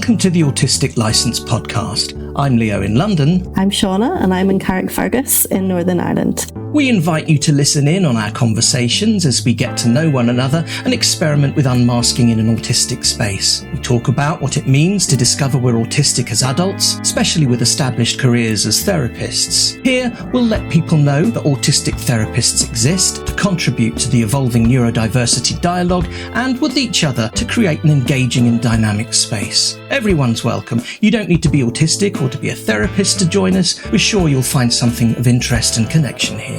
Welcome to the Autistic Licence podcast. I'm Leo in London. I'm Shauna and I'm in Carrickfergus in Northern Ireland. We invite you to listen in on our conversations as we get to know one another and experiment with unmasking in an autistic space. We talk about what it means to discover we're autistic as adults, especially with established careers as therapists. Here, we'll let people know that autistic therapists exist to contribute to the evolving neurodiversity dialogue and with each other to create an engaging and dynamic space. Everyone's welcome. You don't need to be autistic or to be a therapist to join us. We're sure you'll find something of interest and connection here.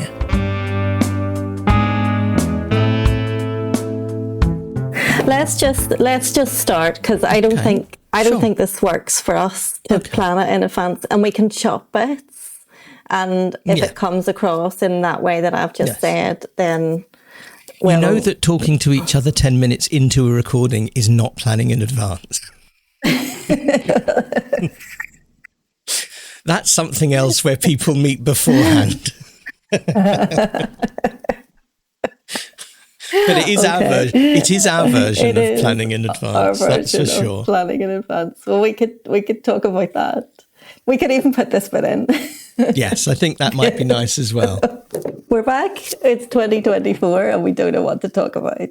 Let's just start, because I don't think this works for us to plan it in advance, and we can chop bits. And if it comes across in that way that I've just said, then we know that talking to each other 10 minutes into a recording is not planning in advance. That's something else where people meet beforehand. But it is our version. It is our version of planning in advance. That's for sure. Planning in advance. Well, we could talk about that. We could even put this bit in. Yes, I think that might be nice as well. We're back. It's 2024, and we don't know what to talk about.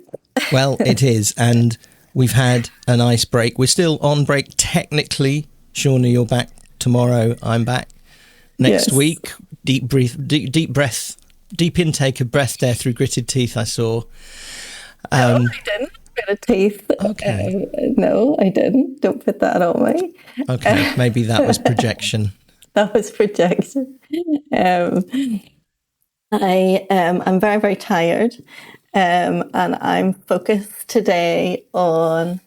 Well, it is, and we've had a nice break. We're still on break technically. Shauna, you're back tomorrow. I'm back next week. Deep breath. Deep intake of breath there through gritted teeth, I saw. No, I didn't. Gritted teeth. Okay. No, I didn't. Don't put that on me. Okay, maybe that was projection. That was projection. I'm very, very tired, and I'm focused today on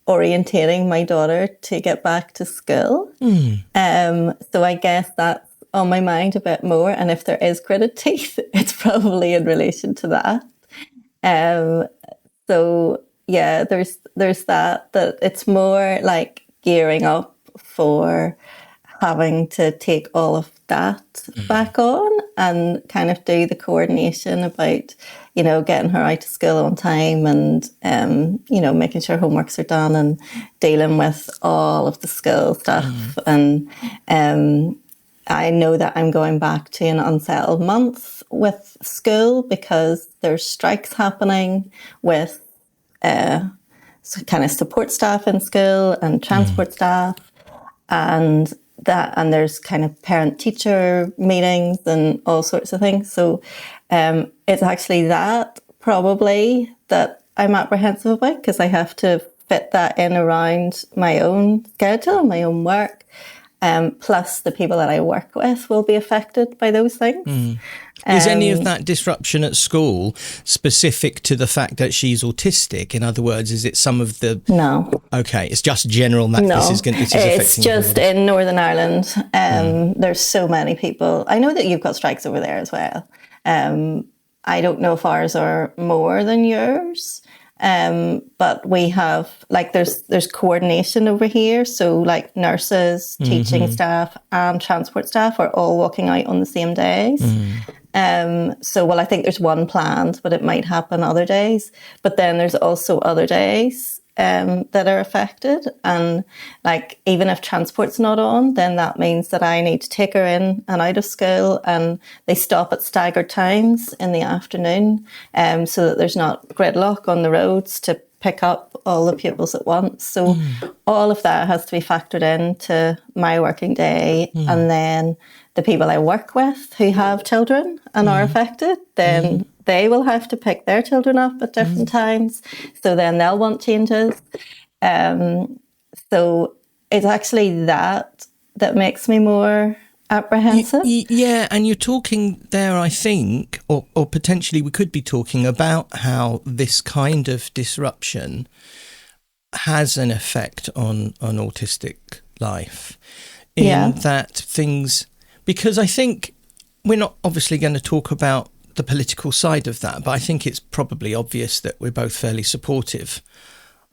orientating my daughter to get back to school. So I guess that's on my mind a bit more, and if there is gritted teeth, it's probably in relation to that. So yeah, there's that it's more like gearing up for having to take all of that back on and kind of do the coordination about, getting her out to school on time and, making sure homeworks are done and dealing with all of the school stuff. And I know that I'm going back to an unsettled month with school because there's strikes happening with kind of support staff in school and transport staff, and there's kind of parent-teacher meetings and all sorts of things. So it's actually that probably that I'm apprehensive about, because I have to fit that in around my own schedule, my own work. Plus the people that I work with will be affected by those things. Is any of that disruption at school specific to the fact that she's autistic? In other words, is it some of the... No. Okay, it's just general that no, this is affecting it's just everybody. In Northern Ireland. There's so many people. I know that you've got strikes over there as well. I don't know if ours are more than yours. But we have, there's coordination over here. So nurses, teaching staff and transport staff are all walking out on the same days. I think there's one planned, but it might happen other days. But then there's also other days that are affected. And even if transport's not on, then that means that I need to take her in and out of school, and they stop at staggered times in the afternoon, so that there's not gridlock on the roads to pick up all the pupils at once. So all of that has to be factored into my working day. And then the people I work with who have children and are affected, then they will have to pick their children up at different times. So then they'll want changes. So it's actually that makes me more apprehensive. Yeah, and you're talking there, I think, or potentially we could be talking about how this kind of disruption has an effect on autistic life. In that things... Because I think we're not obviously going to talk about the political side of that, but I think it's probably obvious that we're both fairly supportive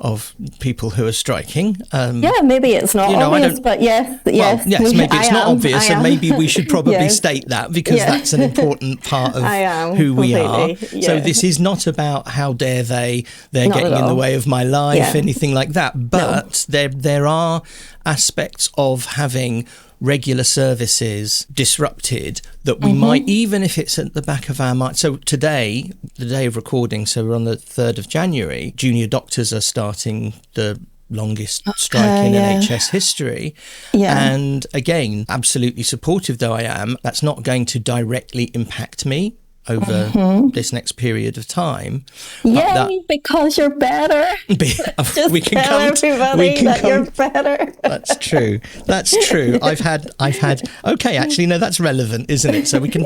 of people who are striking. Maybe it's not obvious, but yes. Well, yes, maybe it's not obvious, and maybe we should probably state that, because that's an important part of who we are. Yeah. So this is not about how dare they're not getting in the way of my life, anything like that. But there are aspects of having regular services disrupted that we might, even if it's at the back of our mind. So today, the day of recording, so we're on the 3rd of January, junior doctors are starting the longest strike in NHS history. And again, absolutely supportive though I am, that's not going to directly impact me over this next period of time. Because you're better. We can tell everybody that you're better. That's true. I've had. Okay, actually, no, that's relevant, isn't it? So we can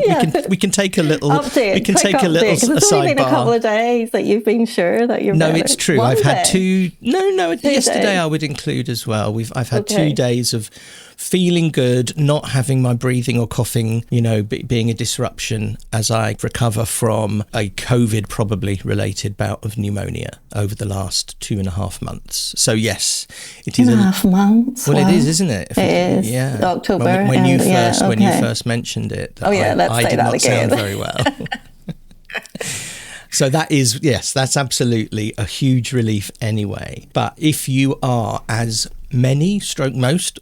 take a little update. We can take a little sidebar. It's only been a couple of days that you've been sure that you're better. No, it's true. I've had 2. No. Yesterday I would include as well. I've had 2 days of feeling good, not having my breathing or coughing, being a disruption as I recover from a COVID probably related bout of pneumonia over the last 2.5 months. So yes, it is 2.5 months. Well, it is, isn't it? It is. Yeah. October. When you first mentioned it, I did not sound very well. So that is, that's absolutely a huge relief anyway. But if you are, as most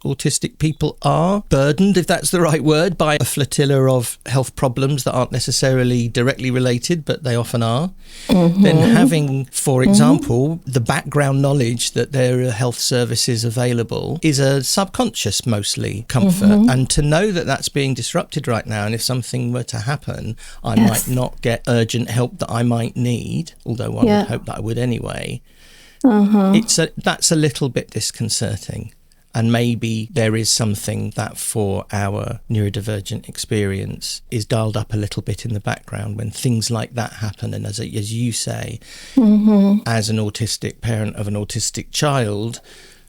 autistic people are, burdened, if that's the right word, by a flotilla of health problems that aren't necessarily directly related, but they often are, then having, for example, the background knowledge that there are health services available is a subconscious, mostly, comfort. And to know that that's being disrupted right now, and if something were to happen, I might not get urgent help that I might need, although one would hope that I would anyway. That's a little bit disconcerting, and maybe there is something that for our neurodivergent experience is dialed up a little bit in the background when things like that happen. And as you say, as an autistic parent of an autistic child,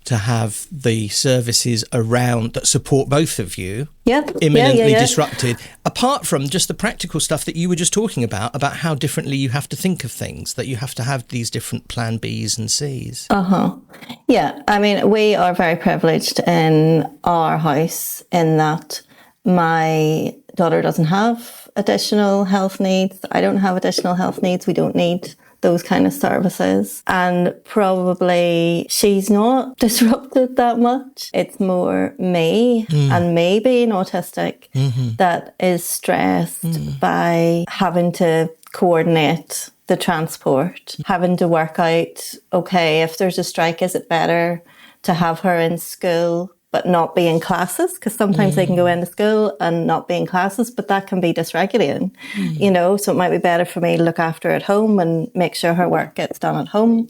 to have the services around that support both of you imminently disrupted, apart from just the practical stuff that you were just talking about how differently you have to think of things, that you have to have these different plan Bs and Cs. Yeah, I mean, we are very privileged in our house in that my daughter doesn't have additional health needs. I don't have additional health needs. We don't need those kind of services, and probably she's not disrupted that much. It's more me and me being autistic that is stressed by having to coordinate the transport, having to work out, okay, if there's a strike, is it better to have her in school but not be in classes? Because sometimes they can go into school and not be in classes, but that can be dysregulating, so it might be better for me to look after her at home and make sure her work gets done at home.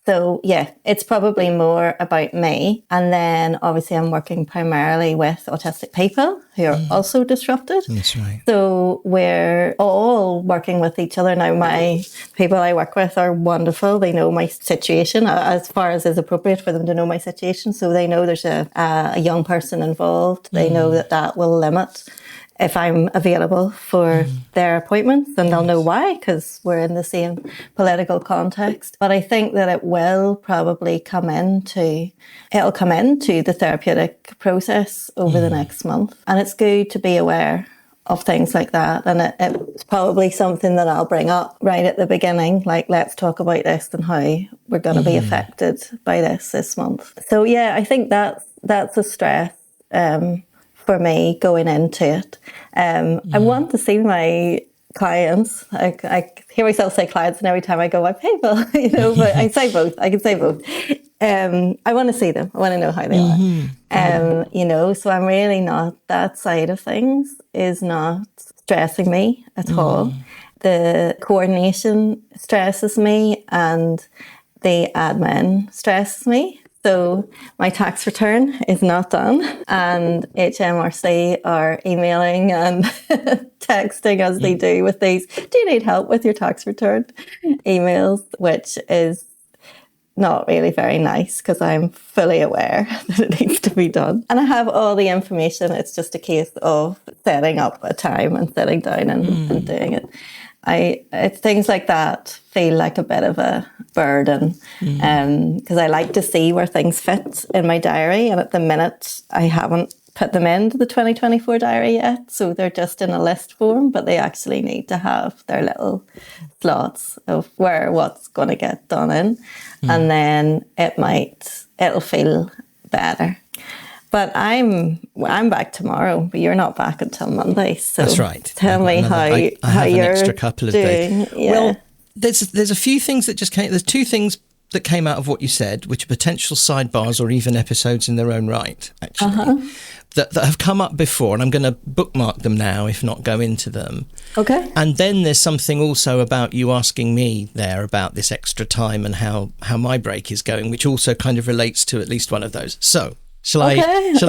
So it's probably more about me. And then obviously I'm working primarily with autistic people who are also disrupted. That's right. So we're all working with each other. Now, my people I work with are wonderful. They know my situation as far as is appropriate for them to know my situation. So they know there's a young person involved. They know that will limit if I'm available for their appointments, and they'll know why, because we're in the same political context. But I think that it will probably come into the therapeutic process over the next month. And it's good to be aware of things like that. And it's probably something that I'll bring up right at the beginning, like, let's talk about this and how we're going to be affected by this month. So I think that's a stress for me going into it. I want to see my clients. I hear myself say clients, and every time I go, my people, but I say both. I can say both. I want to see them. I want to know how they are. So I'm really not, that side of things is not stressing me at all. The coordination stresses me, and the admin stresses me. So my tax return is not done, and HMRC are emailing and texting as they do with these, do you need help with your tax return emails, which is not really very nice because I'm fully aware that it needs to be done. And I have all the information. It's just a case of setting up a time and sitting down and doing it. things like that feel like a bit of a burden, because I like to see where things fit in my diary, and at the minute I haven't put them into the 2024 diary yet, so they're just in a list form, but they actually need to have their little slots of where what's going to get done in, and then it'll feel better. But I'm back tomorrow, but you're not back until Monday. So that's right. Tell me how I have you're an extra couple of doing. days. Yeah. Well, there's a few things that just came. There's two things that came out of what you said, which are potential sidebars or even episodes in their own right, actually, that have come up before, and I'm going to bookmark them now, if not go into them. Okay. And then there's something also about you asking me there about this extra time and how my break is going, which also kind of relates to at least one of those. So. Shall I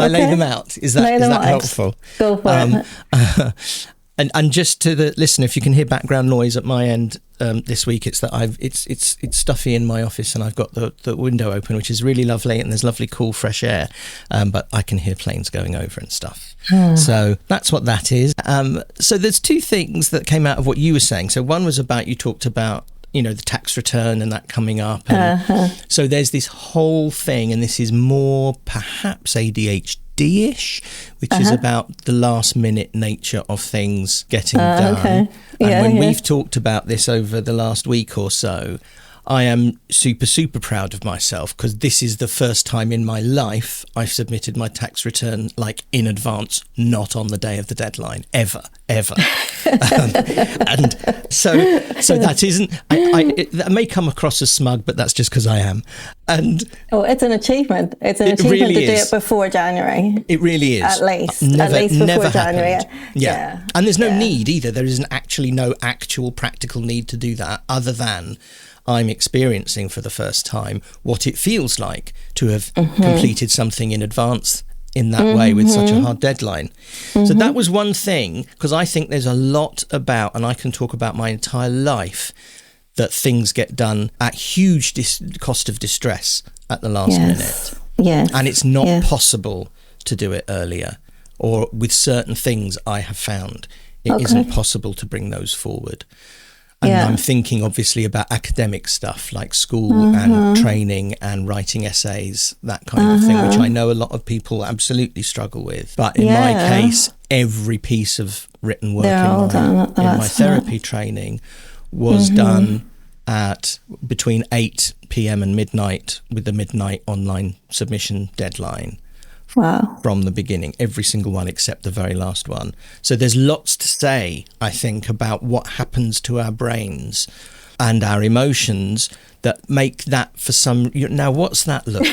lay them out? Is that helpful? Go for it. And just to the listener, if you can hear background noise at my end this week, it's that it's stuffy in my office, and I've got the window open, which is really lovely, and there's lovely cool fresh air, but I can hear planes going over and stuff. So that's what that is. So there's two things that came out of what you were saying. So one was about, you talked about, the tax return and that coming up. And so there's this whole thing, and this is more perhaps ADHD-ish, which is about the last minute nature of things getting done. Okay. And when we've talked about this over the last week or so, I am super, super proud of myself, because this is the first time in my life I've submitted my tax return in advance, not on the day of the deadline, ever. And so that isn't, that may come across as smug, but that's just because I am. And it's an achievement. It's an achievement really to do is. it before January. It really is. At least Never before January. happened. Yeah. And there's no need either. There isn't actually no actual practical need to do that, other than I'm experiencing for the first time what it feels like to have completed something in advance in that way with such a hard deadline. So that was one thing, because I think there's a lot about, and I can talk about my entire life, that things get done at huge cost of distress at the last minute. Yes. And it's not possible to do it earlier, or with certain things I have found it isn't possible to bring those forward. And I'm thinking obviously about academic stuff like school and training and writing essays, that kind of thing, which I know a lot of people absolutely struggle with. But in my case, every piece of written work in my therapy training was done at between 8 p.m. and midnight, with the midnight online submission deadline. Wow. From the beginning, every single one except the very last one. So there's lots to say, I think, about what happens to our brains and our emotions that make that for some... Now, what's that look?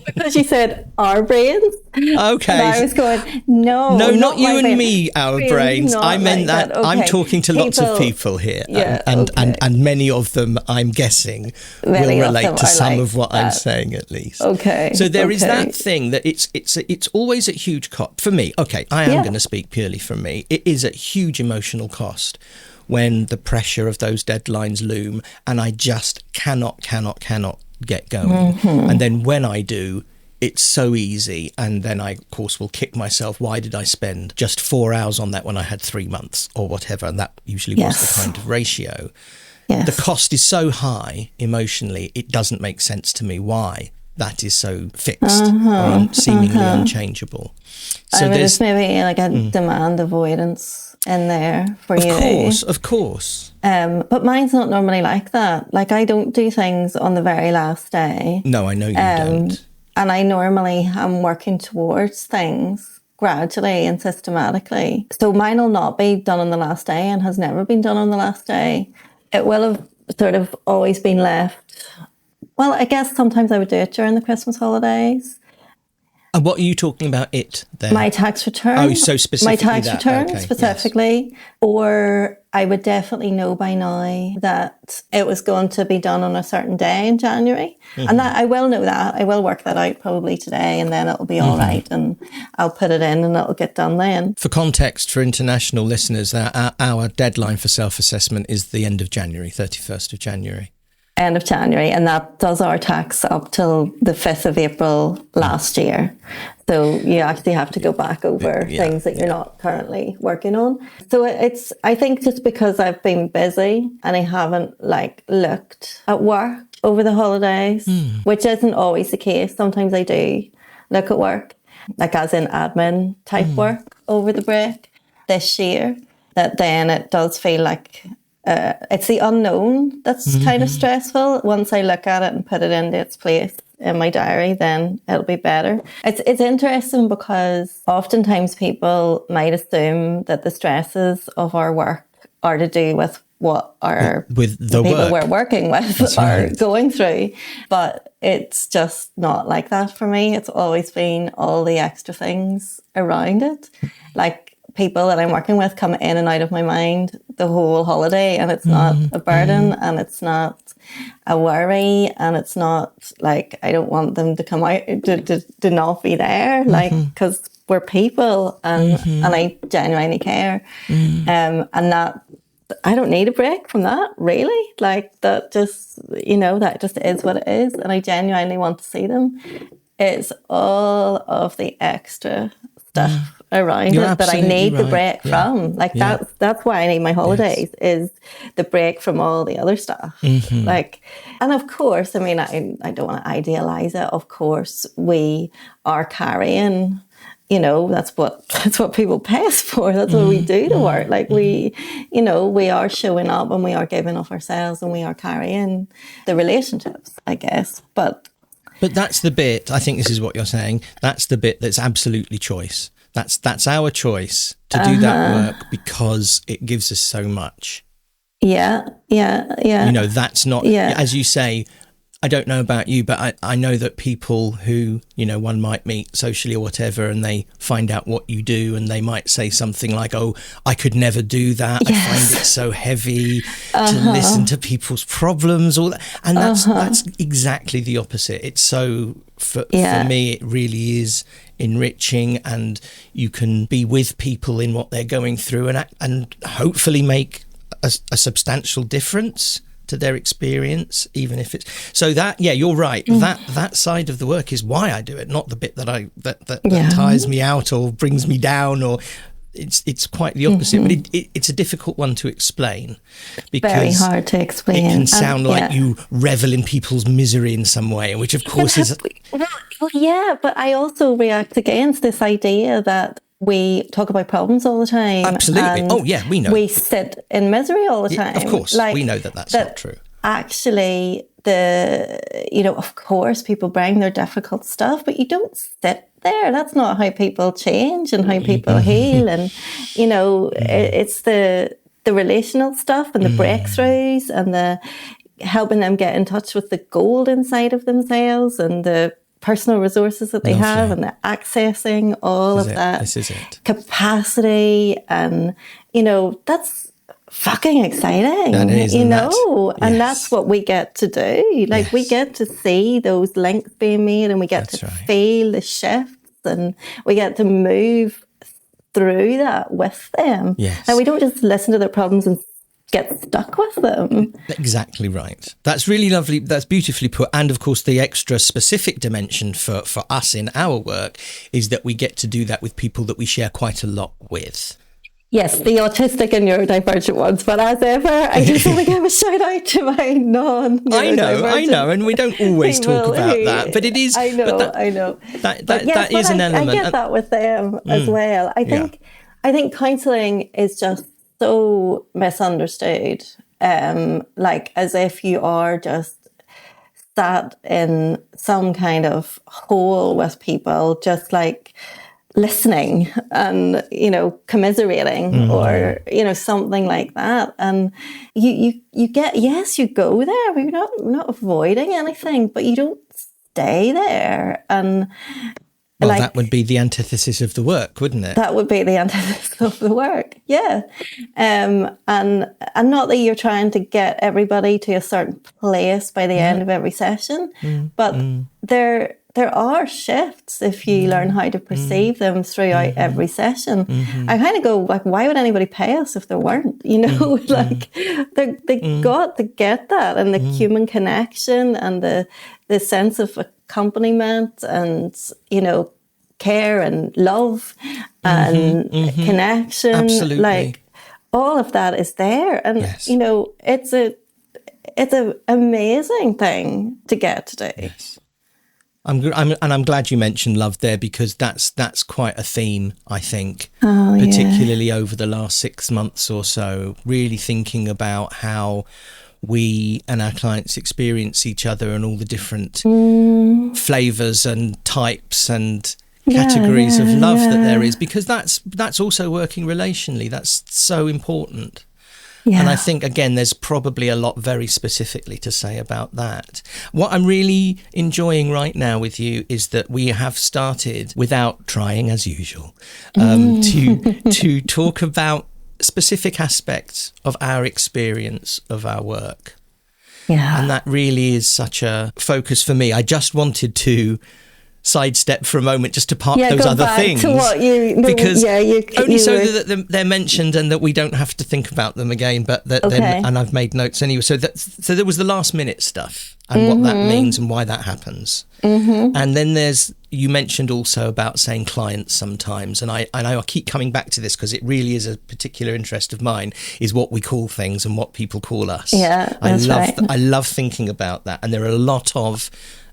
Because you said our brains. Okay. And I was going, no, not you and brain. me, our brains. I meant that. Okay. I'm talking to lots of people here, and many of them, I'm guessing, will relate to some of what I'm saying, at least. Okay. So there is that thing that it's always at huge cost for me. Okay, I am going to speak purely from me. It is at huge emotional cost when the pressure of those deadlines loom, and I just cannot get going. And then when I do, it's so easy, and then I, of course, will kick myself. Why did I spend just 4 hours on that when I had 3 months or whatever? And that usually was the kind of ratio. The cost is so high emotionally, it doesn't make sense to me why that is so fixed or seemingly unchangeable. So there's maybe like a demand avoidance in there for you. Of course. But mine's not normally like that. Like, I don't do things on the very last day. No, I know you don't. And I normally am working towards things gradually and systematically. So mine will not be done on the last day, and has never been done on the last day. It will have sort of always been left. Well, I guess sometimes I would do it during the Christmas holidays. And what are you talking about it then? My tax return. Oh, so specifically my tax return specifically. Yes. Or I would definitely know by now that it was going to be done on a certain day in January. And that I will know that. I will work that out probably today, and then it'll be all right, and I'll put it in and it'll get done then. For context, for international listeners, our deadline for self-assessment is the end of January, 31st of January. end of January, and that does our tax up till the 5th of April last year. So you actually have to go back over things that you're not currently working on. So I think just because I've been busy and I haven't looked at work over the holidays, which isn't always the case. Sometimes I do look at work, as in admin type work over the break this year, that then it does feel like it's the unknown that's kind of stressful. Once I look at it and put it into its place in my diary, then it'll be better. It's interesting because oftentimes people might assume that the stresses of our work are to do with what the people we're working with are going through. But it's just not like that for me. It's always been all the extra things around it. People that I'm working with come in and out of my mind the whole holiday, and it's not a burden and it's not a worry, and it's not I don't want them to come out to not be there, because we're people and I genuinely care. And that I don't need a break from that, really. That just, that just is what it is, and I genuinely want to see them. It's all of the extra stuff around it that I need the break from. That's why I need my holidays, is the break from all the other stuff. And of course, I don't want to idealize it. Of course, we are carrying, that's what people pay us for. That's what we do to work. We are showing up and we are giving of ourselves and we are carrying the relationships, I guess. But that's the bit, I think this is what you're saying, that's the bit that's absolutely choice. That's our choice to do that work because it gives us so much. Yeah. That's not, as you say, I don't know about you, but I know that people who, one might meet socially or whatever, and they find out what you do, and they might say something like, oh, I could never do that. Yes. I find it so heavy to listen to people's problems, all that. And that's exactly the opposite. It's so, for me, it really is enriching, and you can be with people in what they're going through and hopefully make a substantial difference to their experience, even if it's so that you're right. That side of the work is why I do it, not the bit that tires me out or brings me down, or it's quite the opposite. But it's a difficult one to explain, because very hard to explain. It can sound like you revel in people's misery in some way, which of course is but I also react against this idea that we talk about problems all the time. Absolutely. We know. We sit in misery all the time. Of course. We know that that's not true. Actually, of course, people bring their difficult stuff, but you don't sit there. That's not how people change and how people heal. And, it's the relational stuff and the breakthroughs and the helping them get in touch with the gold inside of themselves and the personal resources that they have, and the accessing all of that capacity, and that's fucking exciting. That is, and that's what we get to do. We get to see those links being made, and we get to feel the shifts, and we get to move through that with them. And we don't just listen to their problems and get stuck with them. Exactly right. That's really lovely. That's beautifully put. And of course, the extra specific dimension for us in our work is that we get to do that with people that we share quite a lot with. Yes, the autistic and neurodivergent ones. But as ever, I just want to give a shout out to my I know, and we don't always talk about that, but it is. I know. That is an element. I get that with them as well. I think counselling is just so misunderstood, as if you are just sat in some kind of hole with people, just listening and commiserating or something like that. And you go there, but you're not avoiding anything, but you don't stay there. And that would be the antithesis of the work, wouldn't it? That would be the antithesis of the work, yeah. And not that you're trying to get everybody to a certain place by the end of every session, but there there are shifts if you learn how to perceive them throughout every session. I kind of go, like, why would anybody pay us if there weren't? You know, like they got to get that, and the human connection and the sense of accompaniment and, you know, care and love and connection. Absolutely. Like, all of that is there. And, you know, it's an amazing thing to get to do. Yes. I'm glad you mentioned love there, because that's quite a theme, I think, particularly over the last 6 months or so, really thinking about how we and our clients experience each other and all the different flavours and types and categories of love that there is, because that's also working relationally. That's so important. Yeah. And I think, again, there's probably a lot very specifically to say about that. What I'm really enjoying right now with you is that we have started, without trying as usual, to talk about specific aspects of our experience of our work. Yeah. And that really is such a focus for me. I just wanted to sidestep for a moment just to park those other things, because that they're mentioned and that we don't have to think about them again, but and I've made notes anyway, so there was the last minute stuff and what that means and why that happens, and then you mentioned also about saying clients sometimes, and I keep coming back to this because it really is a particular interest of mine, is what we call things and what people call us. I love thinking about that, and there are a lot of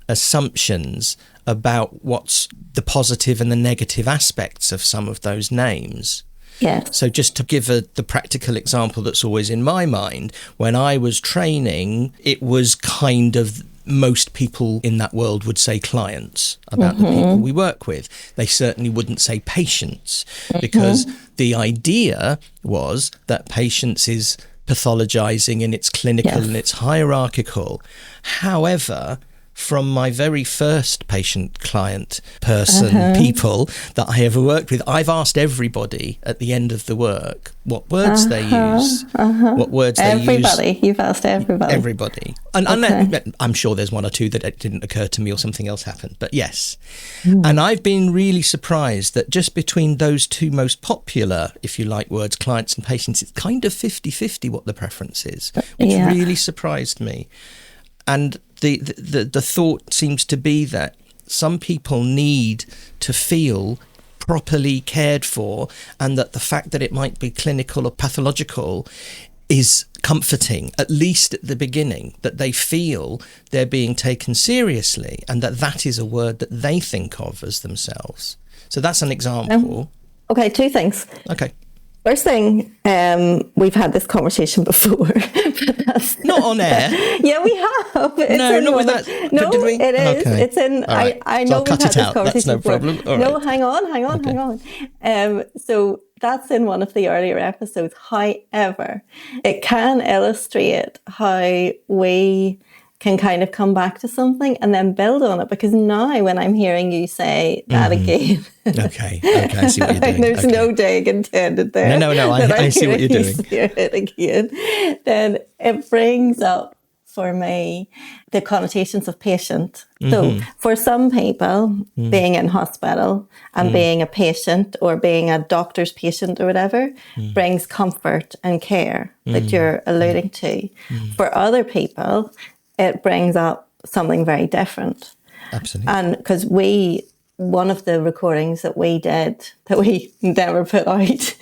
assumptions about what's the positive and the negative aspects of some of those names. Yes. So just to give the practical example that's always in my mind, when I was training, it was kind of, most people in that world would say clients about the people we work with. They certainly wouldn't say patients, because the idea was that patients is pathologizing and it's clinical and it's hierarchical. However, from my very first patient, client, person, people that I ever worked with, I've asked everybody at the end of the work what words they use, what words they use. Everybody, you've asked everybody. Everybody. And I'm sure there's one or two that it didn't occur to me or something else happened, but yes. And I've been really surprised that just between those two most popular, if you like, words, clients and patients, it's kind of 50-50 what the preference is, which really surprised me. And the thought seems to be that some people need to feel properly cared for, and that the fact that it might be clinical or pathological is comforting, at least at the beginning, that they feel they're being taken seriously, and that is a word that they think of as themselves. So that's an example. Okay, two things. Okay. First thing, we've had this conversation before. Not on air. Yeah, we have. No, not with that. No, did we? It is. Okay. It's in. Right. I know so I'll we've cut had it this out. conversation That's no before. problem. All no, right. hang on. So that's in one of the earlier episodes. However, it can illustrate how we can kind of come back to something and then build on it, because now when I'm hearing you say that again, okay, I see what you're doing. There's no dig intended there. No, I see what you're doing. It again, then it brings up for me the connotations of patient. So for some people, being in hospital and being a patient or being a doctor's patient or whatever brings comfort and care that you're alluding to. For other people, it brings up something very different. Absolutely. And because one of the recordings that we did, that we never put out,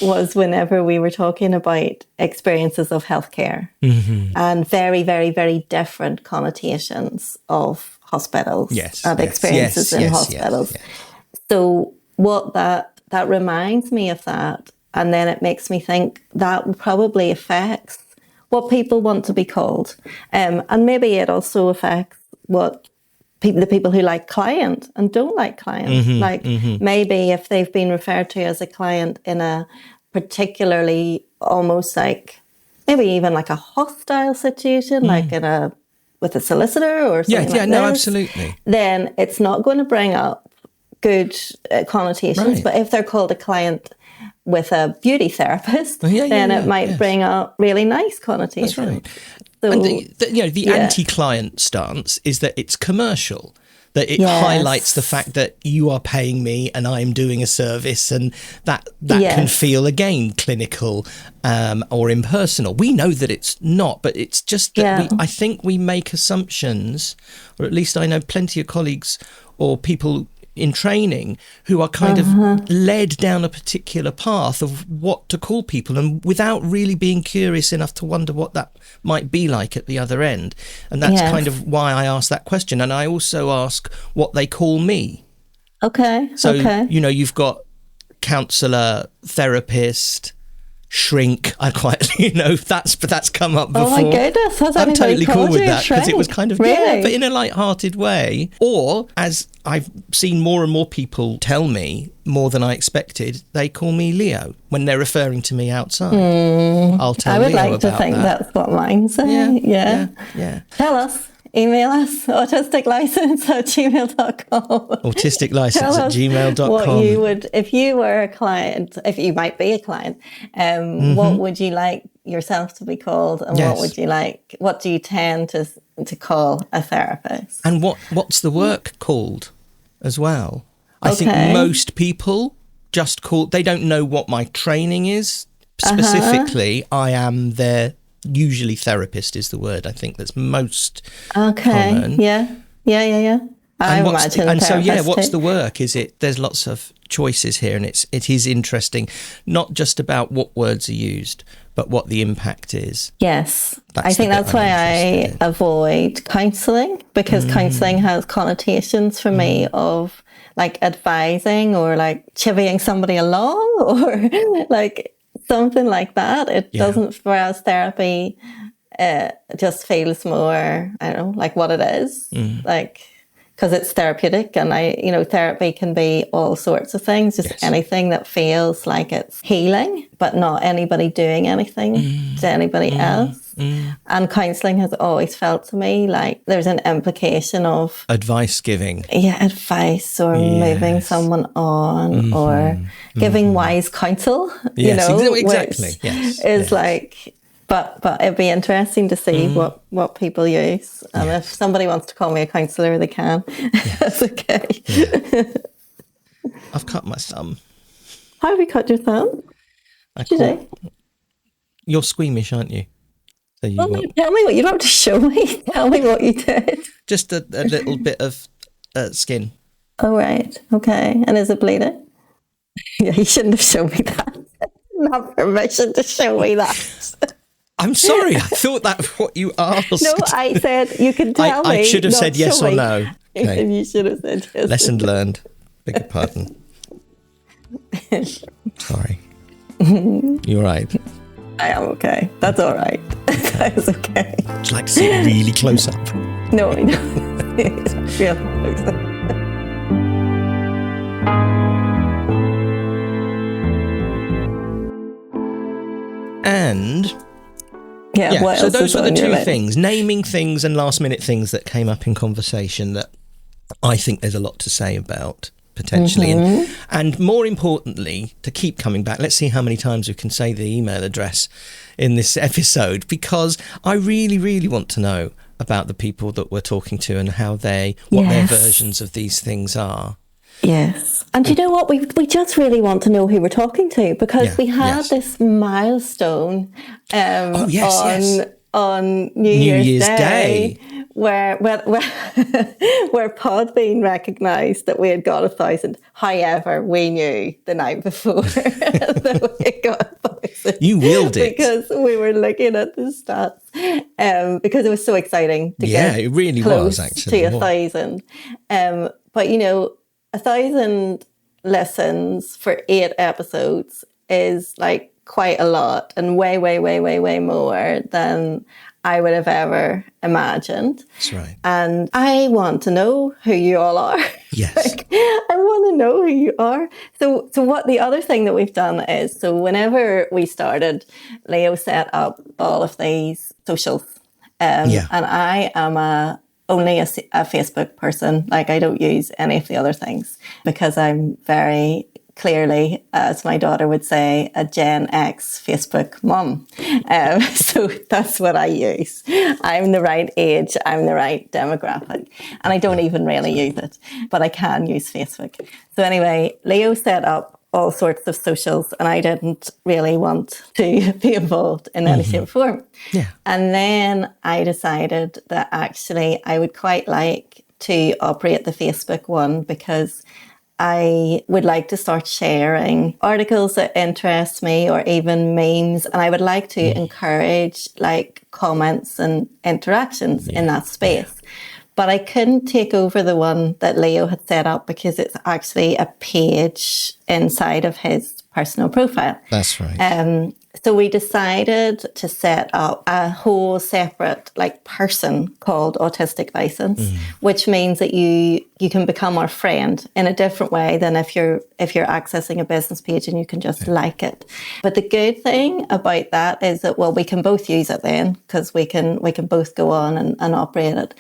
was whenever we were talking about experiences of healthcare and very, very, very different connotations of hospitals and experiences in hospitals. Yes. So what that reminds me of that, and then it makes me think that probably affects what people want to be called. And maybe it also affects what the people who like client and don't like client. Maybe if they've been referred to as a client in a particularly almost like, maybe even like a hostile situation, like with a solicitor or something like this. Absolutely. Then it's not going to bring up good connotations. Right. But if they're called a client with a beauty therapist, then it might bring up really nice connotations. That's right. So, and the anti-client stance is that it's commercial, that it highlights the fact that you are paying me and I am doing a service, and that can feel, again, clinical or impersonal. We know that it's not, but it's just that I think we make assumptions, or at least I know plenty of colleagues or people in training who are kind of led down a particular path of what to call people, and without really being curious enough to wonder what that might be like at the other end. And that's kind of why I ask that question. And I also ask what they call me. Okay. So, you know, you've got counsellor, therapist, shrink. I quite, you know, that's come up before. Oh my goodness, I'm totally cool with that, because it was kind of, really? but in a light-hearted way. Or, as I've seen more and more people tell me, more than I expected, they call me Leo when they're referring to me outside. I'll tell Leo about that. I would like to think that's what mine say. Yeah. Tell us. Email us, autisticlicense@gmail.com. Autisticlicense@gmail.com. What you would, if you were a client, if you might be a client, what would you like yourself to be called, and what do you tend to call a therapist? And what's the work called as well? I think most people just they don't know what my training is. Specifically, I am their, usually therapist is the word I think that's most common. Yeah. I imagine. And so, what's the work? There's lots of choices here, and it is interesting, not just about what words are used, but what the impact is. Yes. I think that's why I avoid counselling, because counselling has connotations for me of like advising or like chivying somebody along or like something like that. It doesn't, whereas therapy just feels more, I don't know, like what it is, like, because it's therapeutic, and therapy can be all sorts of things, just anything that feels like it's healing, but not anybody doing anything to anybody else. And counselling has always felt to me like there's an implication of advice giving. Yeah, advice, or moving someone on, or giving wise counsel, exactly. Which is like, but it'd be interesting to see what people use. And if somebody wants to call me a counsellor, they can. That's okay. Yeah. I've cut my thumb. How have you cut your thumb? Today? You're squeamish, aren't you? So tell me what, you don't have to show me. Tell me what you did. Just a little bit of skin. Oh, right. Okay. And is it bleeding? Yeah, you shouldn't have shown me that. I didn't have permission to show me that. I'm sorry. I thought that's what you asked. No, I said you can tell me. I should have said yes or no. Okay. And you should have said yes. Lesson learned. Beg your pardon. Sorry. You're right. I am okay. That's all right. That's okay. Would you like to see it really close up? No, I don't. It's real close up. And so those were the two things, naming things and last minute things that came up in conversation that I think there's a lot to say about, potentially. And more importantly, to keep coming back, let's see how many times we can say the email address in this episode, because I really, really want to know about the people that we're talking to and what their versions of these things are. Yes. And you know what? We just really want to know who we're talking to, because we had this milestone on New Year's Day. Where Podbean recognised that we had got 1,000. However, we knew the night before that we had got 1,000. You willed it. Because we were looking at the stats. Because it was so exciting to get it really close was, actually. to 1,000. But, 1,000 listens for 8 episodes is like quite a lot, and way, way, way, way, way more than I would have ever imagined. That's right. And I want to know who you all are. Yes. I want to know who you are. So what the other thing that we've done is, so whenever we started, Leo set up all of these socials. And I am only a Facebook person. Like, I don't use any of the other things because I'm very clearly, as my daughter would say, a Gen X Facebook mum. So that's what I use. I'm the right age, I'm the right demographic. And I don't even really use it, but I can use Facebook. So anyway, Leo set up all sorts of socials and I didn't really want to be involved in any shape or form. Yeah. And then I decided that actually I would quite like to operate the Facebook one because I would like to start sharing articles that interest me or even memes. And I would like to encourage like comments and interactions in that space. But I couldn't take over the one that Leo had set up because it's actually a page inside of his personal profile. That's right. So we decided to set up a whole separate like person called Autistic License, which means that you can become our friend in a different way than if you're accessing a business page and you can just like it. But the good thing about that is that, well, we can both use it then because we can both go on and operate it,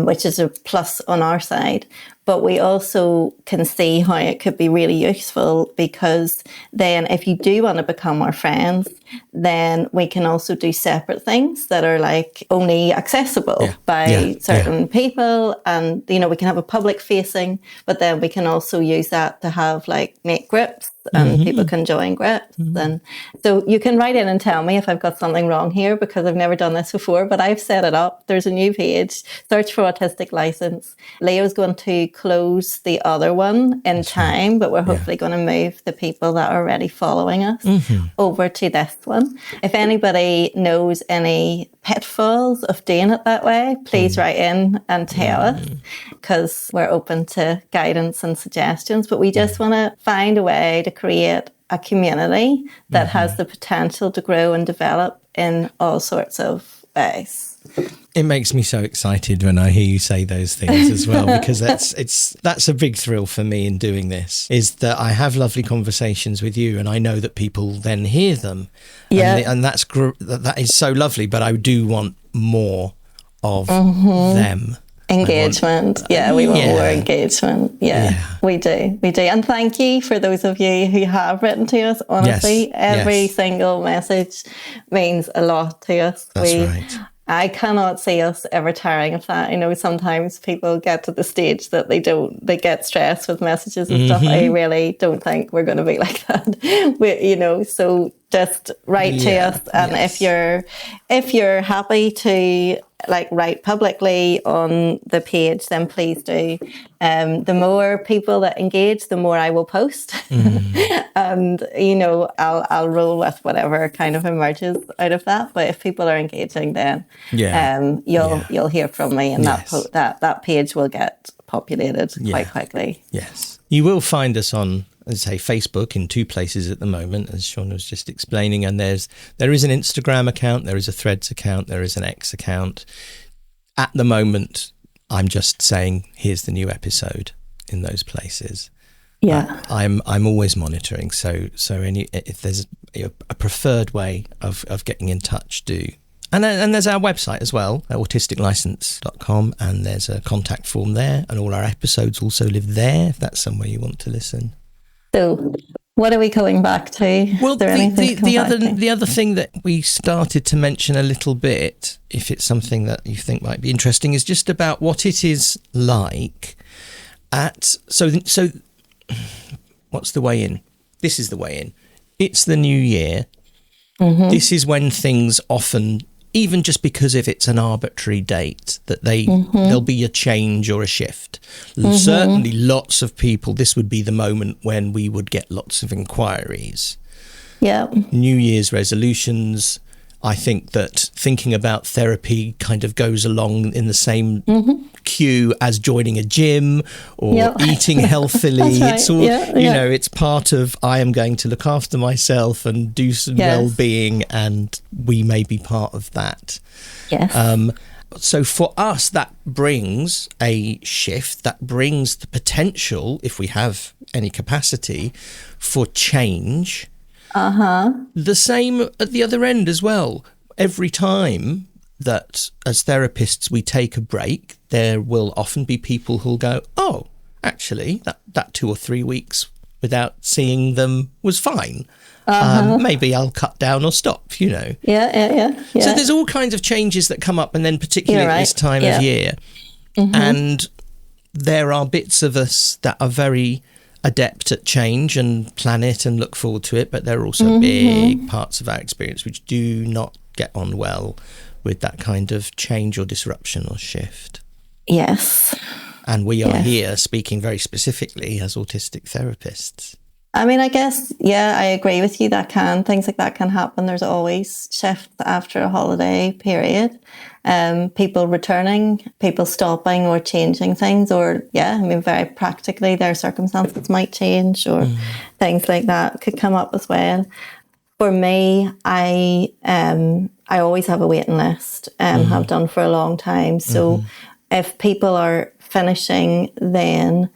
which is a plus on our side. But we also can see how it could be really useful because then if you do want to become our friends, then we can also do separate things that are like only accessible by certain people. And, you know, we can have a public facing, but then we can also use that to have like make groups and people can join groups. And so you can write in and tell me if I've got something wrong here because I've never done this before, but I've set it up. There's a new page, search for Autistic License. Leo's going to close the other one in time, but we're hopefully going to move the people that are already following us over to this one. If anybody knows any pitfalls of doing it that way, please write in and tell us because we're open to guidance and suggestions, but we just want to find a way to create a community that has the potential to grow and develop in all sorts of ways. It makes me so excited when I hear you say those things as well, because that's a big thrill for me in doing this, is that I have lovely conversations with you and I know that people then hear them. And that is so lovely, but I do want more of them. Engagement. We want more engagement. We do. And thank you for those of you who have written to us. Honestly, every single message means a lot to us. That's right. I cannot see us ever tiring of that. I know sometimes people get to the stage that they get stressed with messages and stuff. I really don't think we're going to be like that. So just write to us. And if you're happy to like write publicly on the page, then please do. The more people that engage, the more I will post. And, I'll roll with whatever kind of emerges out of that. But if people are engaging, then you'll hear from me and that page will get populated quite quickly. Yes. You will find us on, as I say, Facebook in 2 places at the moment, as Sean was just explaining. And there is an Instagram account, there is a Threads account, there is an X account. At the moment, I'm just saying, here's the new episode in those places. Yeah, I'm always monitoring. So if there's a preferred way of getting in touch, do. And there's our website as well, autisticlicense.com, and there's a contact form there, and all our episodes also live there if that's somewhere you want to listen. So what are we going back to? Well, the other thing that we started to mention a little bit, if it's something that you think might be interesting, is just about what it is like so what's the way in? This is the way in. It's the new year. This is when things often, even just because if it's an arbitrary date, that there'll be a change or a shift. Certainly lots of people, this would be the moment when we would get lots of inquiries. Yeah. New Year's resolutions. I think that thinking about therapy kind of goes along in the same queue as joining a gym or eating healthily. Right. It's all, it's part of, I am going to look after myself and do some well-being, and we may be part of that. Yes. So for us, that brings a shift, that brings the potential, if we have any capacity, for change. The same at the other end as well. Every time that as therapists we take a break, there will often be people who'll go, oh, actually, that 2 or 3 weeks without seeing them was fine. Maybe I'll cut down or stop, you know. Yeah. So there's all kinds of changes that come up, and then particularly at this time of year. And there are bits of us that are very adept at change and plan it and look forward to it, but there are also big parts of our experience which do not get on well with that kind of change or disruption or shift. Yes. And we are here speaking very specifically as autistic therapists. I mean, I guess, I agree with you. Things like that can happen. There's always shifts after a holiday period. People returning, people stopping or changing things, or very practically their circumstances might change, or things like that could come up as well. For me, I always have a waiting list, have done for a long time. So if people are finishing, then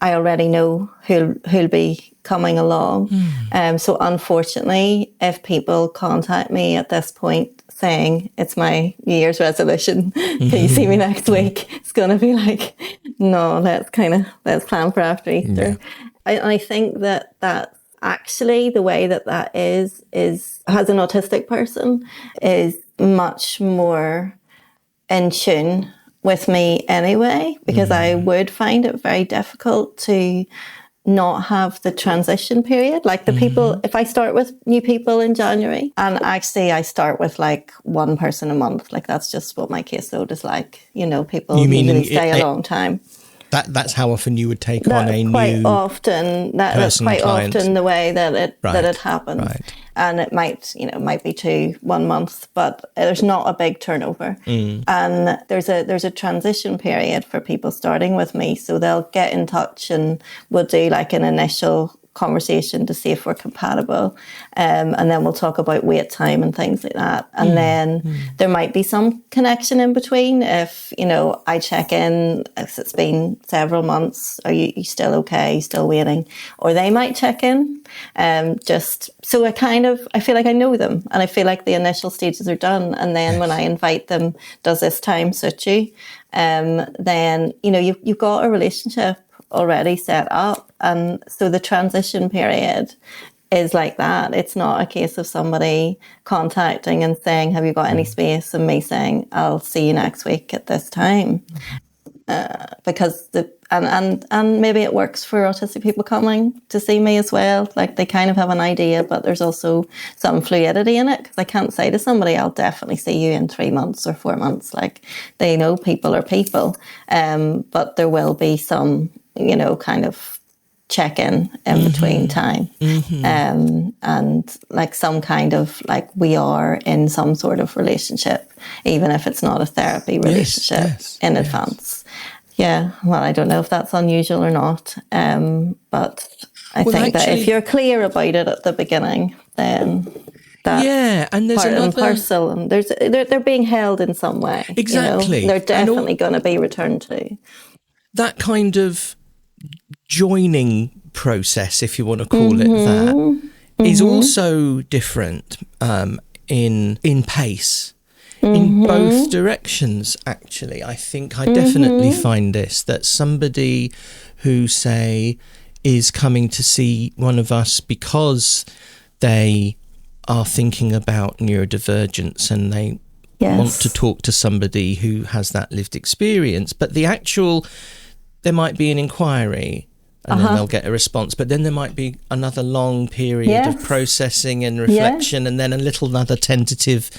I already know who'll be coming along. So unfortunately, if people contact me at this point saying it's my New Year's resolution, can you see me next week? It's going to be like, no, let's plan for after Easter. I think that actually the way that is as an autistic person is much more in tune with me anyway, because I would find it very difficult to not have the transition period. Like the people, if I start with new people in January, and actually I start with like one person a month, like that's just what my caseload is like. You know, people usually stay a long time. That's how often you would take on a new That's quite client. often the way that it happens. Right. And it might be 1 month, but there's not a big turnover. And there's a transition period for people starting with me. So they'll get in touch and we'll do like an initial conversation to see if we're compatible. And then we'll talk about wait time and things like that. And then there might be some connection in between. If, I check in, if it's been several months, are you still okay? You still waiting? Or they might check in. Just so I feel like I know them, and I feel like the initial stages are done. And then when I invite them, does this time suit you? Then, you've got a relationship already set up. And so the transition period is like that. It's not a case of somebody contacting and saying, have you got any space? And me saying, I'll see you next week at this time. Because and maybe it works for autistic people coming to see me as well. Like they kind of have an idea, but there's also some fluidity in it. Because I can't say to somebody, I'll definitely see you in 3 months or 4 months. Like they know people are people. But there will be some, kind of check-in in between time. And like some kind of like we are in some sort of relationship, even if it's not a therapy relationship in advance. Yeah, well, I don't know if that's unusual or not, but I think that if you're clear about it at the beginning, then that's and there's part and parcel, and they're being held in some way. Exactly, they're definitely going to be returned to. That kind of joining process, if you want to call it that, is also different in pace. In both directions, actually. I think I definitely find this, that somebody who, say, is coming to see one of us because they are thinking about neurodivergence and they want to talk to somebody who has that lived experience, but there might be an inquiry and then they'll get a response, but then there might be another long period of processing and reflection and then another tentative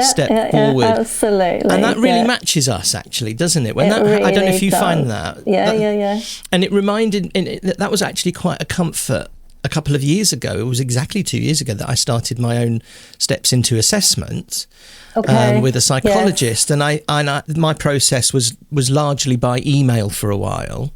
step forward. Absolutely. And that really matches us, actually, doesn't it? I don't know if you find that. Yeah. And it reminded, that was actually quite a comfort a couple of years ago. It was exactly 2 years ago that I started my own steps into assessment with a psychologist, and my process was largely by email for a while,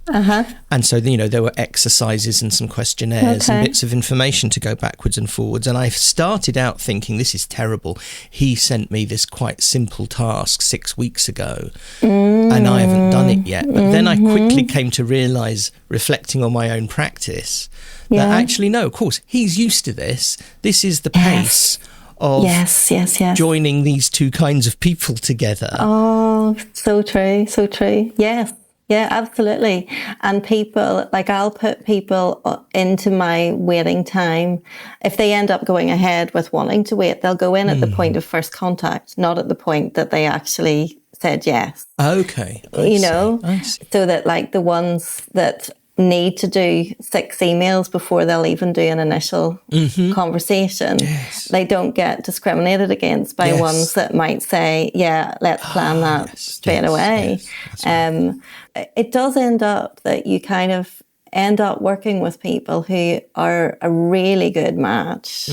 and so there were exercises and some questionnaires and bits of information to go backwards and forwards. And I started out thinking, this is terrible. He sent me this quite simple task 6 weeks ago, and I haven't done it yet. But then I quickly came to realise, reflecting on my own practice, that actually, no, of course, he's used to this. This is the pace of joining these two kinds of people together. Oh, so true. Yes. Yeah, absolutely. And people, like I'll put people into my waiting time. If they end up going ahead with wanting to wait, they'll go in at the point of first contact, not at the point that they actually said yes. Okay. I see. So that like the ones that need to do 6 emails before they'll even do an initial conversation, they don't get discriminated against by ones that might say, yeah, let's plan that straight away. Right. It does end up that you kind of end up working with people who are a really good match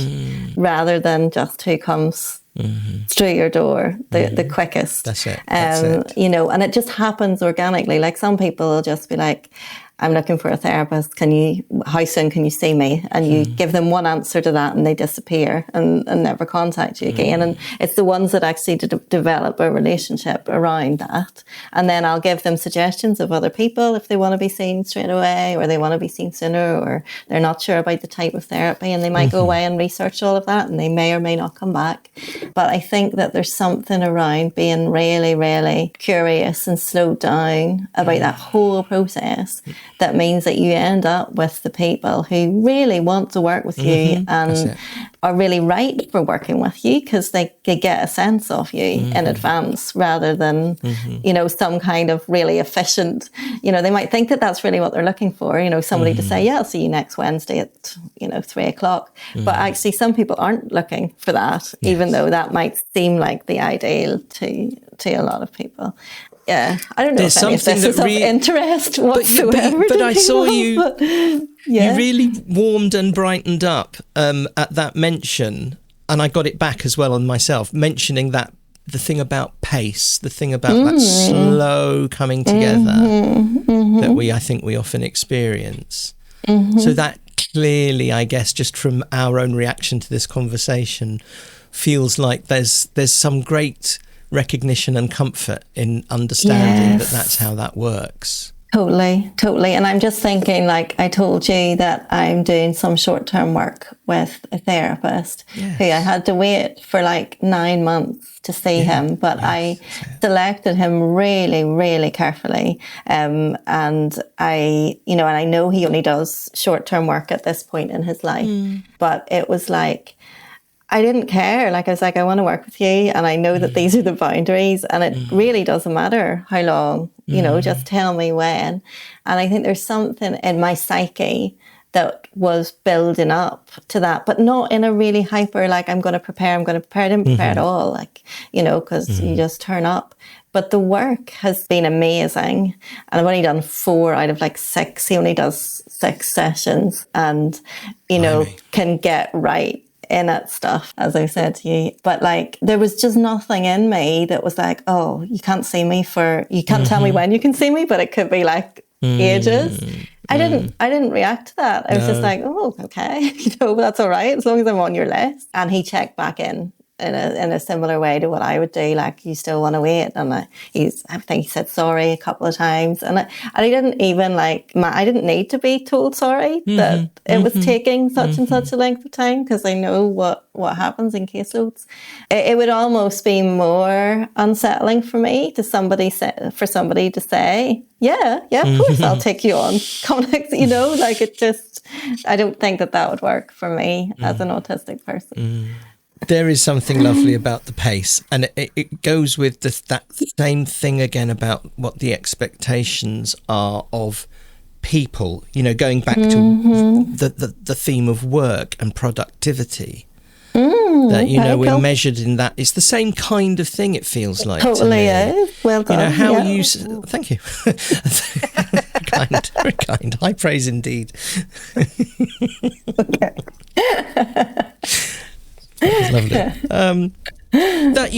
rather than just who comes through your door the quickest. That's it. And it just happens organically. Like some people will just be like, I'm looking for a therapist. How soon can you see me? And you give them one answer to that and they disappear and never contact you again. And it's the ones that actually develop a relationship around that. And then I'll give them suggestions of other people if they want to be seen straight away, or they want to be seen sooner, or they're not sure about the type of therapy, and they might go away and research all of that, and they may or may not come back. But I think that there's something around being really, really curious and slowed down about that whole process that means that you end up with the people who really want to work with you and are really right for working with you because they get a sense of you in advance rather than, some kind of really efficient, they might think that that's really what they're looking for, somebody to say, yeah, I'll see you next Wednesday at, 3:00. But actually some people aren't looking for that, even though that might seem like the ideal to a lot of people. Yeah, I don't know if any of this is of interest whatsoever. But I saw you. You really warmed and brightened up at that mention, and I got it back as well on myself, mentioning that the thing about pace, the thing about that slow coming together that I think we often experience. So that clearly, I guess, just from our own reaction to this conversation, feels like there's some great recognition and comfort in understanding that that's how that works. Totally. And I'm just thinking, like I told you that I'm doing some short-term work with a therapist who I had to wait for like 9 months to see him, but I selected him really, really carefully. And I know he only does short-term work at this point in his life, but it was like, I didn't care. Like I was like, I want to work with you, and I know that these are the boundaries, and it really doesn't matter how long, just tell me when. And I think there's something in my psyche that was building up to that, but not in a really hyper, like I'm going to prepare. I didn't prepare at all, like, because you just turn up. But the work has been amazing. And I've only done 4 out of like 6. He only does 6 sessions and, can get right in it stuff, as I said to you. But like, there was just nothing in me that was like, oh, you can't tell me when you can see me, but it could be like ages. I didn't react to that. I was just like, oh, okay, that's all right, as long as I'm on your list. And he checked back in a similar way to what I would do, like, you still want to wait? And I think he said sorry a couple of times, and I didn't even I didn't need to be told sorry that it was taking such and such a length of time, because I know what happens in caseloads. It would almost be more unsettling for me for somebody to say, yeah, of course I'll take you on. Come next, like, it just, I don't think that would work for me as an autistic person. There is something lovely about the pace, and it goes with that same thing again about what the expectations are of people, going back to the theme of work and productivity. That, we're measured in that. It's the same kind of thing, it feels like. Totally is. Well done. Thank you. Very kind. High praise indeed. Okay. That was lovely. That,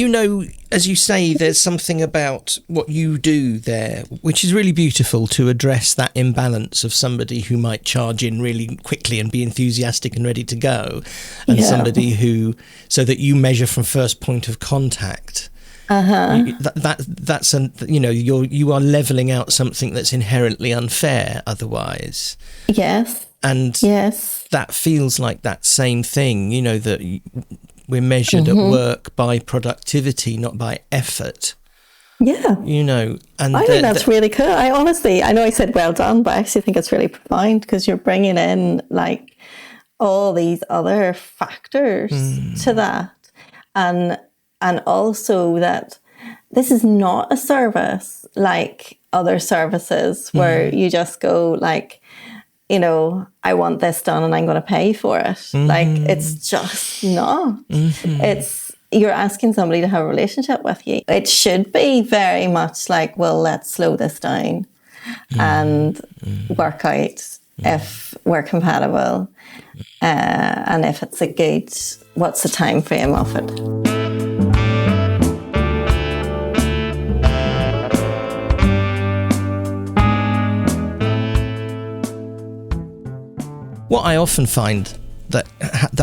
as you say, there's something about what you do there, which is really beautiful, to address that imbalance of somebody who might charge in really quickly and be enthusiastic and ready to go, and somebody who, so that you measure from first point of contact. That's you are leveling out something that's inherently unfair otherwise. Yes. And that feels like that same thing, that we're measured at work by productivity, not by effort. Yeah. And I think that's really cool. I know I said well done, but I actually think it's really profound because you're bringing in like all these other factors to that. And also that this is not a service like other services where you just go like, I want this done and I'm going to pay for it. Like, it's just not. You're asking somebody to have a relationship with you. It should be very much like, well, let's slow this down and work out if we're compatible and if it's a good, what's the time frame of it? What I often find that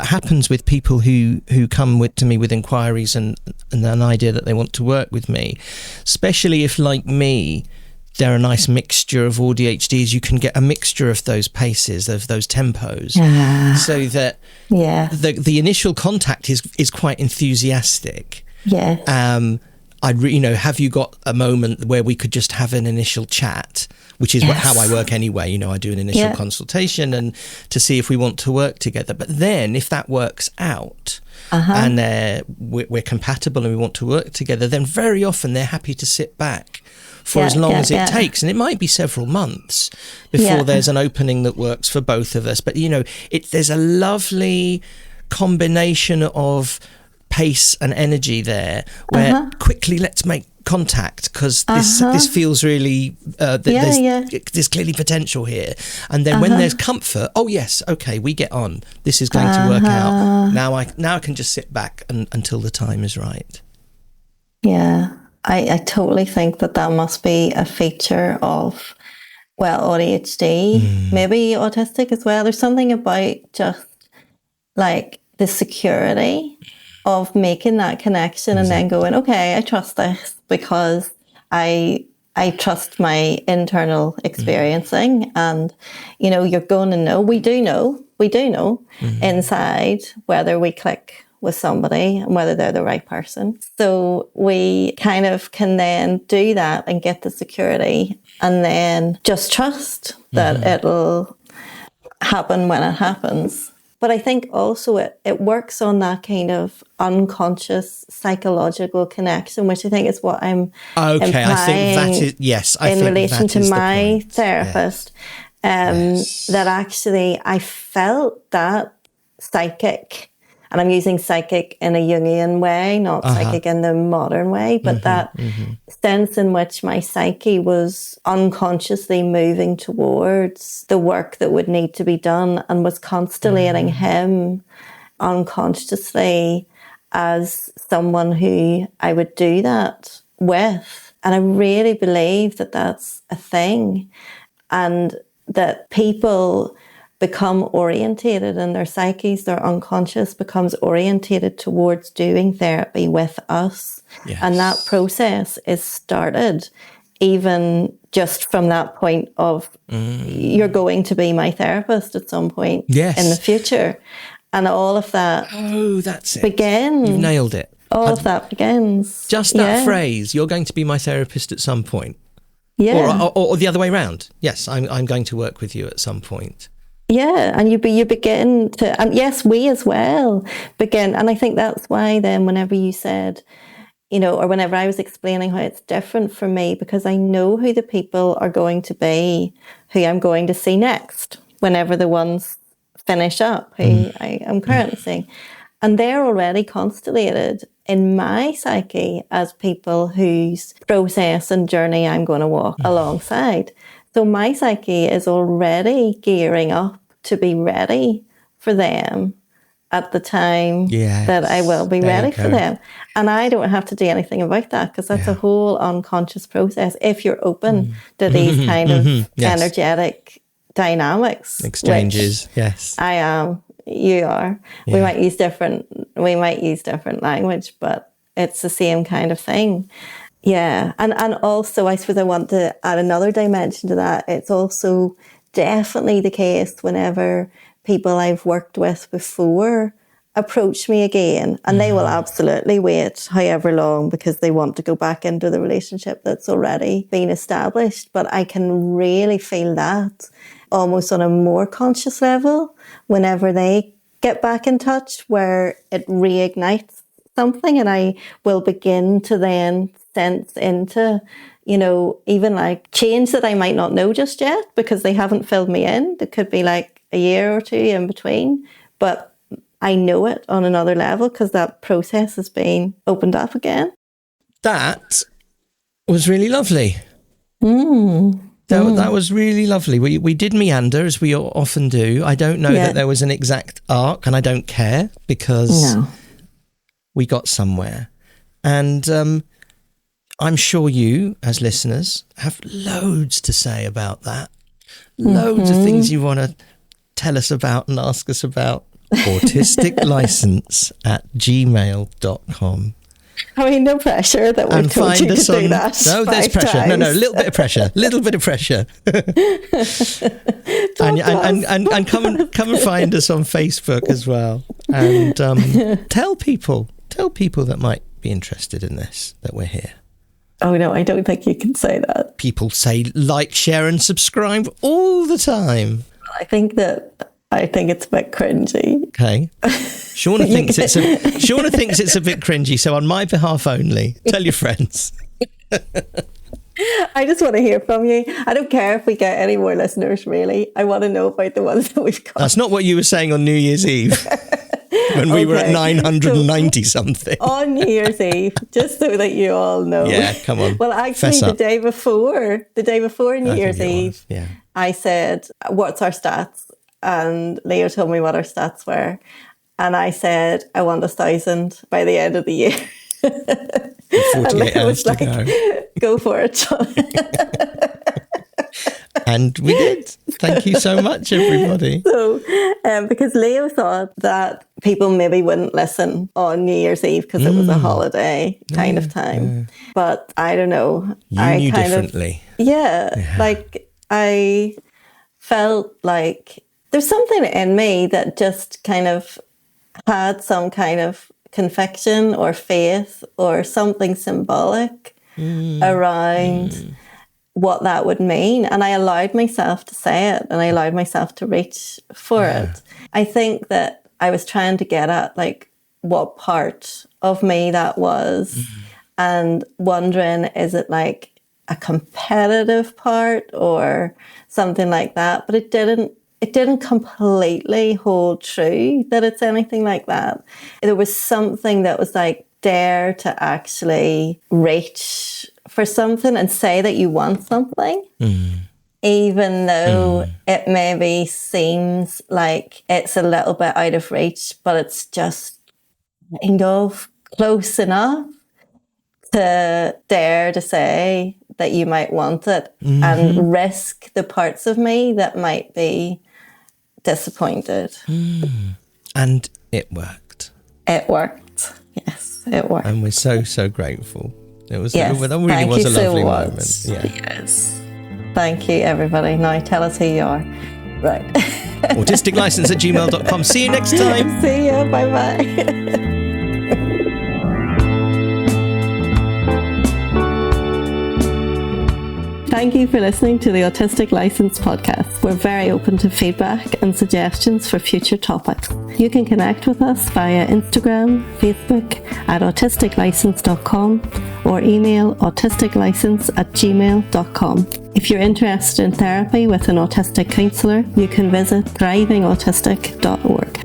happens with people who come to me with inquiries and an idea that they want to work with me, especially if, like me, they're a nice mixture of AuDHDs, you can get a mixture of those paces, of those tempos, so that the initial contact is quite enthusiastic. Yeah. Have you got a moment where we could just have an initial chat, which is how I work anyway. I do an initial consultation and to see if we want to work together. But then if that works out and we're compatible and we want to work together, then very often they're happy to sit back for as long as it takes. And it might be several months before there's an opening that works for both of us. But, there's a lovely combination of pace and energy there where quickly let's make contact because this feels really there's clearly potential here, and then when there's comfort, oh yes, okay, we get on, this is going to work out, now I can just sit back until the time is right. I totally think that must be a feature of AuDHD, maybe autistic as well. There's something about just like the security of making that connection and then going, okay, I trust this because I trust my internal experiencing. And, you're going to know, we do know inside whether we click with somebody and whether they're the right person. So we kind of can then do that and get the security and then just trust that it'll happen when it happens. But I think also it works on that kind of unconscious psychological connection, which I think is what I'm implying. I think that is, yes. In relation to my therapist, that actually I felt that psychic, and I'm using psychic in a Jungian way, not psychic in the modern way, but that sense in which my psyche was unconsciously moving towards the work that would need to be done and was constellating him unconsciously as someone who I would do that with. And I really believe that that's a thing, and that people become orientated in their psyches, their unconscious becomes orientated towards doing therapy with us. Yes. And that process is started even just from that point of you're going to be my therapist at some point in the future. And all of that that's it. Begins. You've nailed it. All of that begins. Just that phrase, you're going to be my therapist at some point. Yeah. Or the other way around. Yes, I'm going to work with you at some point. Yeah, and you begin to, and yes, we as well begin. And I think that's why then whenever you said, or whenever I was explaining how it's different for me, because I know who the people are going to be, who I'm going to see next, whenever the ones finish up, who I am currently seeing. And they're already constellated in my psyche as people whose process and journey I'm going to walk alongside. So my psyche is already gearing up to be ready for them at the time that I will be ready for them. And I don't have to do anything about that because that's a whole unconscious process if you're open to these kind of energetic dynamics. Exchanges, yes. I am, you are. Yeah. We might use different language, but it's the same kind of thing. Yeah, and also I suppose I want to add another dimension to that. It's also definitely the case whenever people I've worked with before approach me again, and they will absolutely wait however long because they want to go back into the relationship that's already been established. But I can really feel that almost on a more conscious level whenever they get back in touch, where it reignites something, and I will begin to then sense into, you know, even like change that I might not know just yet because they haven't filled me in. It could be like a year or two in between, but I know it on another level because that process has been opened up again. That was really lovely. That was really lovely. We did meander, as we often do. I don't know that there was an exact arc, and I don't care because we got somewhere. And I'm sure you, as listeners, have loads to say about that. Loads of things you want to tell us about and ask us about. autisticlicense@gmail.com. I mean, no pressure that we've told you to do that. No, there's pressure. Times. No, a little bit of pressure. Little bit of pressure. and come and find us on Facebook as well. And tell people that might be interested in this, that we're here. Oh no, I don't think you can say that. People say like, share and subscribe all the time. I think it's a bit cringy. Okay. Shauna thinks it's a bit cringy, so on my behalf only, tell your friends. I just want to hear from you. I don't care if we get any more listeners, really. I want to know about the ones that we've got. That's not what you were saying on New Year's Eve when we were at 990 something. On New Year's Eve, just so that you all know. Yeah, come on. Well, actually, the day before New Year's Eve, I said, "What's our stats?" And Leo told me what our stats were. And I said, I want 1,000 by the end of the year. 48 hours to go. Go for it, John. And we did. Thank you so much, everybody. So, because Leo thought that people maybe wouldn't listen on New Year's Eve because it was a holiday kind of time. Yeah. But I don't know. You knew differently. Like I felt like there's something in me that just kind of had some kind of conviction or faith or something symbolic around what that would mean. And I allowed myself to say it, and I allowed myself to reach for it. I think that I was trying to get at like what part of me that was and wondering, is it like a competitive part or something like that? But it didn't completely hold true that it's anything like that. There was something that was like, dare to actually reach for something and say that you want something, even though it maybe seems like it's a little bit out of reach, but it's just kind of close enough to dare to say that you might want it and risk the parts of me that might be disappointed. And it worked. It worked. Yes, it worked. And we're so grateful. It was that really was a lovely moment. Yeah. Yes. Thank you, everybody. Now tell us who you are. Right. autisticlicense@gmail.com. See you next time. See you. Bye-bye. Thank you for listening to the Autistic License podcast. We're very open to feedback and suggestions for future topics. You can connect with us via Instagram, Facebook at autisticlicense.com or email autisticlicense@gmail.com. If you're interested in therapy with an autistic counsellor, you can visit thrivingautistic.org.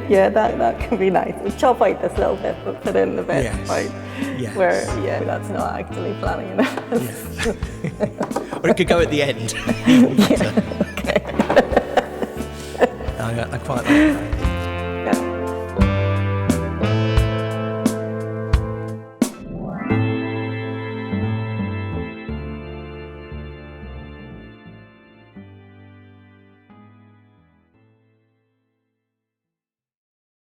Yeah, that can be nice. We'll chop out this little bit, but put in the bit where, that's not actually planning enough. Or it could go at the end. Okay. I quite like that.